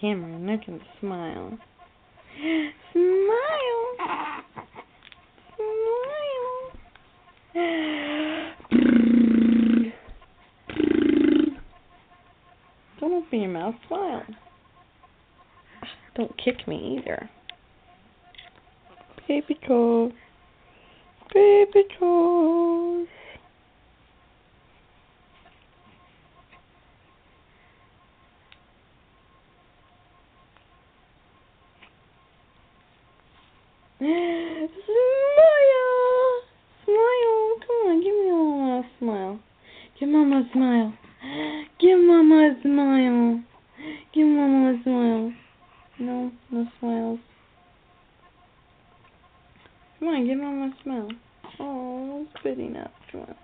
camera and I can smile. Smile! Smile! Don't open your mouth, smile. Don't kick me either. Baby toes. Baby toes. Smile! Smile! Come on, give me a little smile. Give Mama a smile. Give Mama a smile. Give Mama a smile. No, no smiles. Come on, give Mama a smile. Oh, spitting up. Come on.